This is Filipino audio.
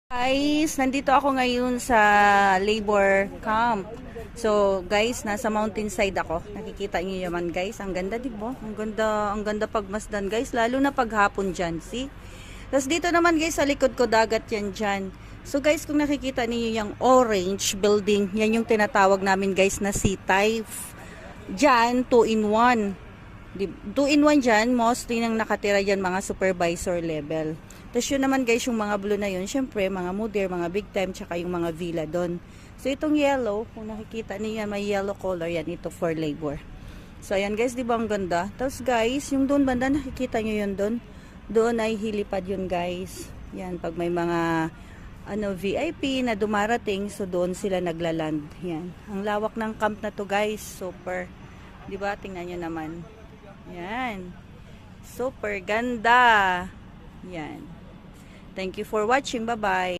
Guys, nandito ako ngayon sa labor camp. So, guys, nasa mountainside ako. Nakikita niyo naman, guys. Ang ganda, di ba? Ang ganda pagmasdan, guys. Lalo na paghapon dyan, see? Tapos dito naman, guys, sa likod ko, dagat yan dyan. So, guys, kung nakikita niyo yung orange building, yan yung tinatawag namin, guys, na C-type. Dyan, 2-in-1. 2-in-1 dyan, mostly nang nakatira dyan mga supervisor level. Tapos yun naman guys, yung mga blue na yun, syempre mga moder, mga big time, tsaka yung mga villa doon. So itong yellow, kung nakikita niya may yellow color, yan ito for labor. So ayan guys, di ba ang ganda? Tapos guys, yung doon banda, nakikita nyo yun doon. Doon ay hilipad yun guys. Yan, pag may mga VIP na dumarating, so doon sila naglaland. Yan. Ang lawak ng camp na to guys, super. Di ba? Tingnan nyo naman. Yan. Super ganda. Yan. Thank you for watching. Bye-bye.